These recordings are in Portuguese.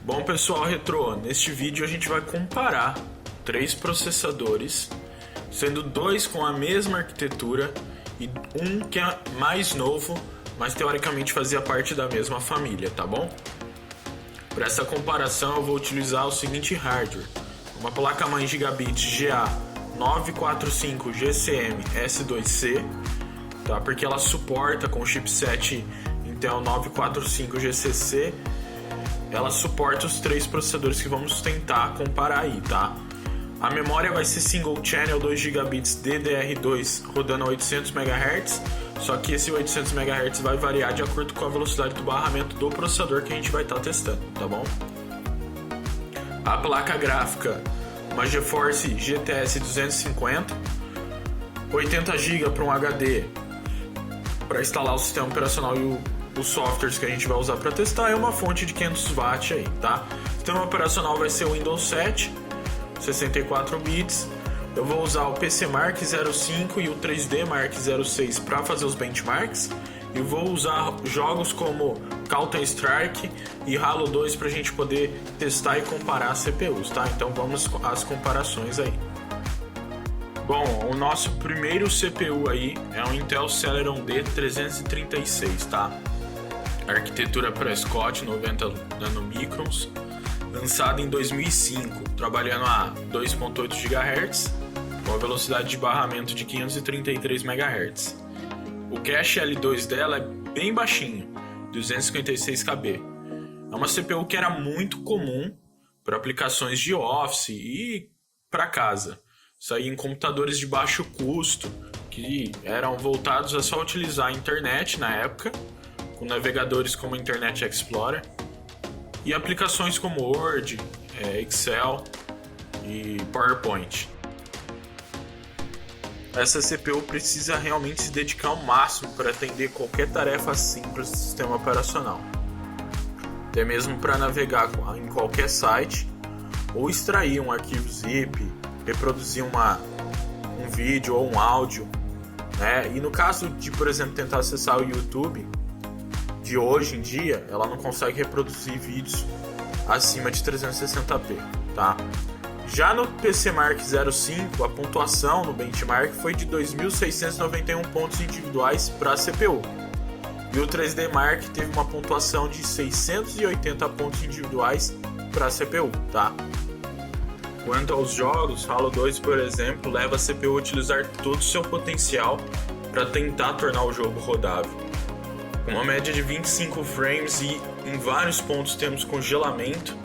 Bom pessoal retrô, neste vídeo a gente vai comparar 3 processadores, sendo 2 com a mesma arquitetura e um que é mais novo, mas teoricamente fazia parte da mesma família, tá bom? Para essa comparação eu vou utilizar o seguinte hardware: uma placa-mãe Gigabit GA945 GCM S2C, tá? Porque ela suporta com o chipset Intel 945 GCC. Ela suporta os 3 processadores que vamos tentar comparar aí, tá? A memória vai ser Single Channel 2 GB DDR2 rodando a 800 MHz, só que esse 800 MHz vai variar de acordo com a velocidade do barramento do processador que a gente vai estar testando, tá bom? A placa gráfica, uma GeForce GTS 250, 80 GB para um HD para instalar o sistema operacional e os softwares que a gente vai usar para testar, é uma fonte de 500 watts aí, tá? O sistema operacional vai ser o Windows 7, 64 bits. Eu vou usar o PC Mark 05 e o 3D Mark 06 para fazer os benchmarks. E vou usar jogos como Counter-Strike e Halo 2 para a gente poder testar e comparar as CPUs, tá? Então vamos às comparações aí. Bom, o nosso primeiro CPU aí é um Intel Celeron D336, tá? Arquitetura Prescott 90 nanomicrons, lançado em 2005, trabalhando a 2.8 GHz, com a velocidade de barramento de 533 MHz. O cache L2 dela é bem baixinho, 256 KB. É uma CPU que era muito comum para aplicações de Office e para casa. Isso aí em computadores de baixo custo, que eram voltados a só utilizar a internet na época, com navegadores como Internet Explorer, e aplicações como Word, Excel e PowerPoint. Essa CPU precisa realmente se dedicar ao máximo para atender qualquer tarefa simples do sistema operacional, até mesmo para navegar em qualquer site ou extrair um arquivo zip, reproduzir um vídeo ou um áudio, né? E no caso de, por exemplo, tentar acessar o YouTube de hoje em dia, ela não consegue reproduzir vídeos acima de 360p, tá? Já no PC Mark 05, a pontuação no benchmark foi de 2.691 pontos individuais para a CPU. E o 3D Mark teve uma pontuação de 680 pontos individuais para a CPU, tá? Quanto aos jogos, Halo 2, por exemplo, leva a CPU a utilizar todo o seu potencial para tentar tornar o jogo rodável. Com uma média de 25 frames e em vários pontos temos congelamento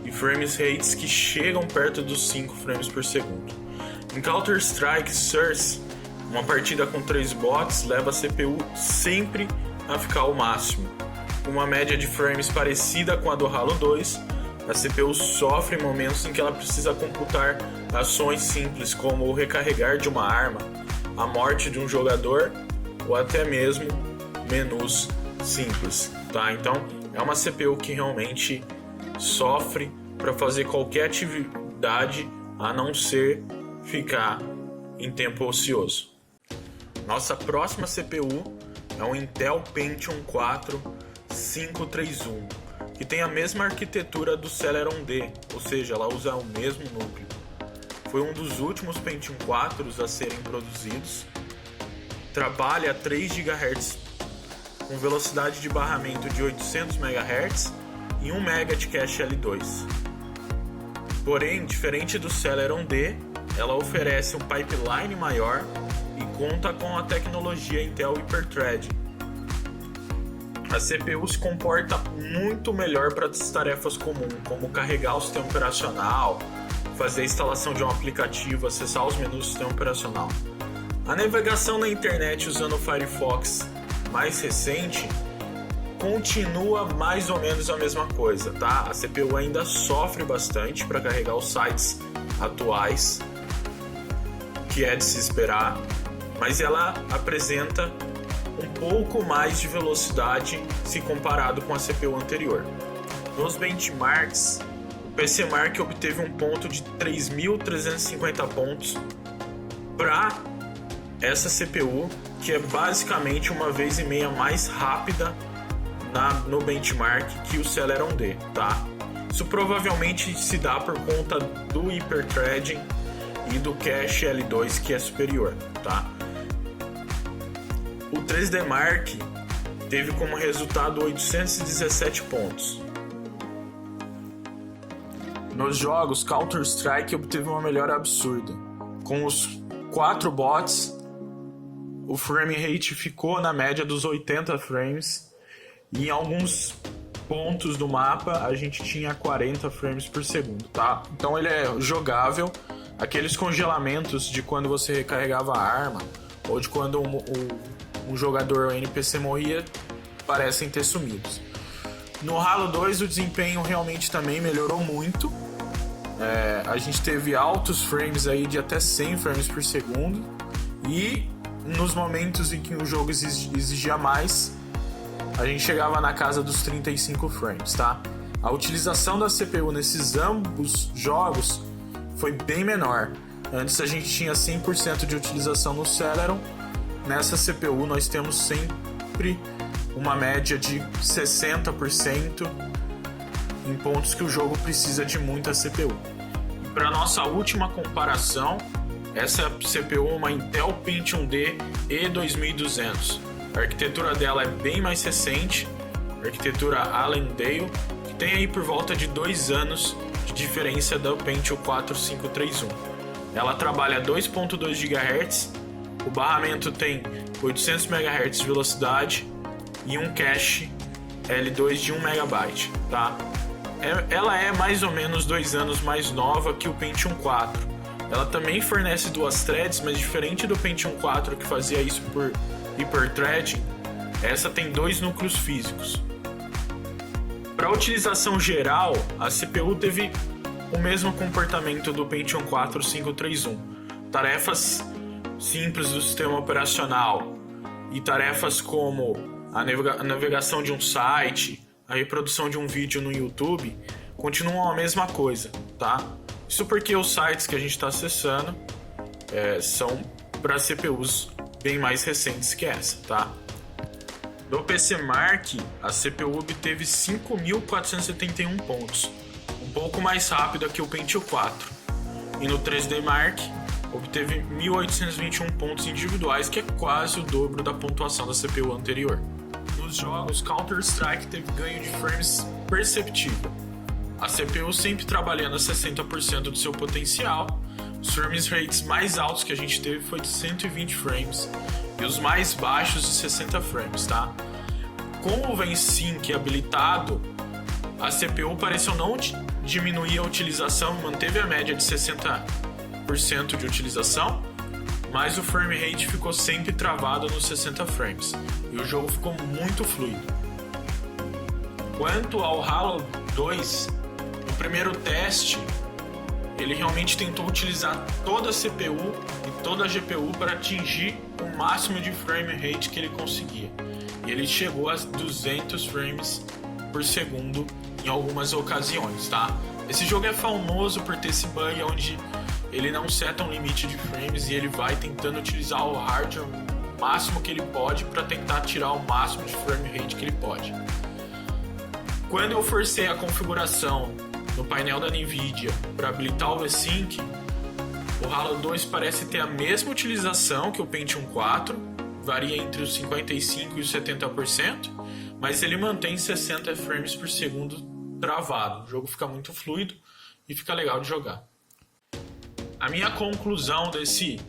e frames rates que chegam perto dos 5 frames por segundo. Em Counter-Strike Source, uma partida com 3 bots leva a CPU sempre a ficar ao máximo. Com uma média de frames parecida com a do Halo 2, a CPU sofre momentos em que ela precisa computar ações simples como o recarregar de uma arma, a morte de um jogador ou até mesmo menus simples, tá? Então é uma CPU que realmente sofre para fazer qualquer atividade a não ser ficar em tempo ocioso. Nossa próxima CPU é um Intel Pentium 4 531, que tem a mesma arquitetura do Celeron D, ou seja, ela usa o mesmo núcleo. Foi um dos últimos Pentium 4 a serem produzidos. Trabalha a 3 GHz com velocidade de barramento de 800 MHz e 1 MB de cache L2. Porém, diferente do Celeron D, ela oferece um pipeline maior e conta com a tecnologia Intel Hyperthreading. A CPU se comporta muito melhor para tarefas comuns, como carregar o sistema operacional, fazer a instalação de um aplicativo, acessar os menus do sistema operacional. A navegação na internet usando o Firefox mais recente continua mais ou menos a mesma coisa, tá? A CPU ainda sofre bastante para carregar os sites atuais, que é de se esperar, mas ela apresenta um pouco mais de velocidade se comparado com a CPU anterior. Nos benchmarks, o PC Mark obteve um ponto de 3.350 pontos para essa CPU, que é basicamente 1,5 vezes mais rápida no benchmark que o Celeron D, tá? Isso provavelmente se dá por conta do hyperthreading e do cache L2 que é superior, tá? O 3D Mark teve como resultado 817 pontos. Nos jogos, Counter-Strike obteve uma melhora absurda. Com os 4 bots, o frame rate ficou na média dos 80 frames e em alguns pontos do mapa a gente tinha 40 frames por segundo, tá? Então ele é jogável. Aqueles congelamentos de quando você recarregava a arma ou de quando um jogador ou NPC morria parecem ter sumido. No Halo 2 o desempenho realmente também melhorou muito. A gente teve altos frames aí de até 100 frames por segundo e nos momentos em que o jogo exigia mais, a gente chegava na casa dos 35 frames, tá? A utilização da CPU nesses ambos jogos foi bem menor. Antes a gente tinha 100% de utilização no Celeron. Nessa CPU nós temos sempre uma média de 60% em pontos que o jogo precisa de muita CPU. Para nossa última comparação, essa CPU é uma Intel Pentium D E2200. A arquitetura dela é bem mais recente, a arquitetura Allendale, que tem aí por volta de 2 anos de diferença da Pentium 4531. Ela trabalha a 2.2 GHz, o barramento tem 800 MHz de velocidade e um cache L2 de 1 MB, tá? Ela é mais ou menos 2 anos mais nova que o Pentium 4. Ela também fornece 2 threads, mas diferente do Pentium 4 que fazia isso por hyperthreading, essa tem 2 núcleos físicos. Para utilização geral, a CPU teve o mesmo comportamento do Pentium 4531. Tarefas simples do sistema operacional e tarefas como a navegação de um site, a reprodução de um vídeo no YouTube continuam a mesma coisa, tá? Isso porque os sites que a gente está acessando são para CPUs bem mais recentes que essa, tá? No PC Mark, a CPU obteve 5.471 pontos, um pouco mais rápida que o Pentium 4. E no 3D Mark, obteve 1.821 pontos individuais, que é quase o dobro da pontuação da CPU anterior. Nos jogos, Counter-Strike teve ganho de frames perceptível. A CPU sempre trabalhando a 60% do seu potencial. Os frame rates mais altos que a gente teve foi de 120 frames e os mais baixos de 60 frames, tá? Com o VenSync habilitado, a CPU pareceu não diminuir a utilização, manteve a média de 60% de utilização, mas o frame rate ficou sempre travado nos 60 frames e o jogo ficou muito fluido. Quanto ao Halo 2, no primeiro teste, ele realmente tentou utilizar toda a CPU e toda a GPU para atingir o máximo de frame rate que ele conseguia. E ele chegou a 200 frames por segundo em algumas ocasiões, tá? Esse jogo é famoso por ter esse bug onde ele não seta um limite de frames e ele vai tentando utilizar o hardware o máximo que ele pode para tentar tirar o máximo de frame rate que ele pode. Quando eu forcei a configuração no painel da NVIDIA para habilitar o VSync, o Halo 2 parece ter a mesma utilização que o Pentium 4, varia entre os 55% e os 70%, mas ele mantém 60 frames por segundo travado. O jogo fica muito fluido e fica legal de jogar. A minha conclusão desse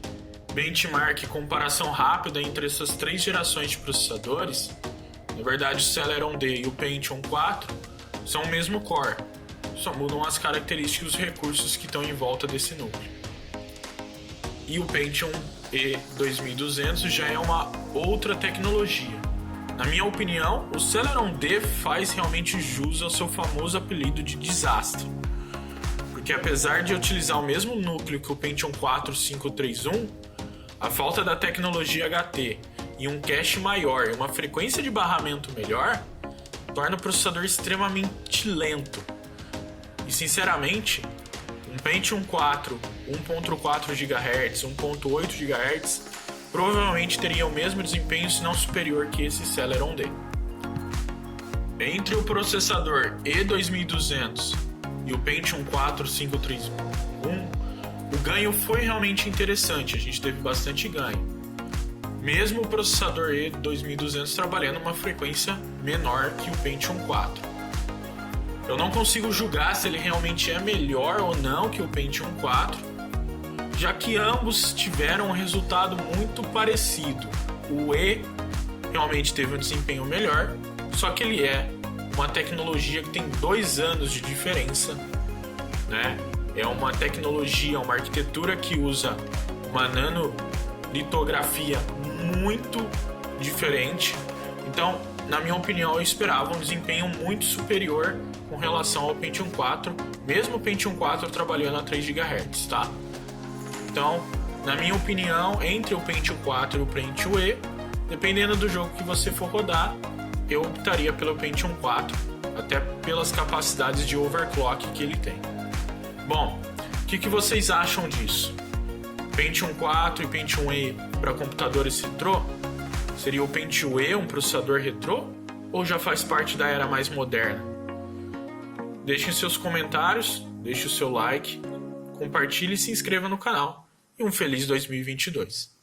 benchmark e comparação rápida entre essas 3 gerações de processadores, na verdade o Celeron D e o Pentium 4 são o mesmo core, só mudam as características e os recursos que estão em volta desse núcleo. E o Pentium E2200 já é uma outra tecnologia. Na minha opinião, o Celeron D faz realmente jus ao seu famoso apelido de desastre. Porque apesar de utilizar o mesmo núcleo que o Pentium 4531, a falta da tecnologia HT e um cache maior e uma frequência de barramento melhor torna o processador extremamente lento. E sinceramente, um Pentium 4, 1.4 GHz, 1.8 GHz provavelmente teria o mesmo desempenho, se não superior que esse Celeron D. Entre o processador E2200 e o Pentium 4 531, o ganho foi realmente interessante, a gente teve bastante ganho. Mesmo o processador E2200 trabalhando uma frequência menor que o Pentium 4. Eu não consigo julgar se ele realmente é melhor ou não que o Pentium 4, já que ambos tiveram um resultado muito parecido. O E realmente teve um desempenho melhor, só que ele é uma tecnologia que tem 2 anos de diferença, né? É uma tecnologia, uma arquitetura que usa uma nanolitografia muito diferente. Então, na minha opinião, eu esperava um desempenho muito superior com relação ao Pentium 4, mesmo o Pentium 4 trabalhando a 3 GHz, tá? Então, na minha opinião, entre o Pentium 4 e o Pentium E, dependendo do jogo que você for rodar, eu optaria pelo Pentium 4, até pelas capacidades de overclock que ele tem. Bom, o que vocês acham disso? Pentium 4 e Pentium E para computadores retrô? Seria o Pentium E um processador retrô? Ou já faz parte da era mais moderna? Deixem seus comentários, deixe o seu like, compartilhe e se inscreva no canal. E um feliz 2022!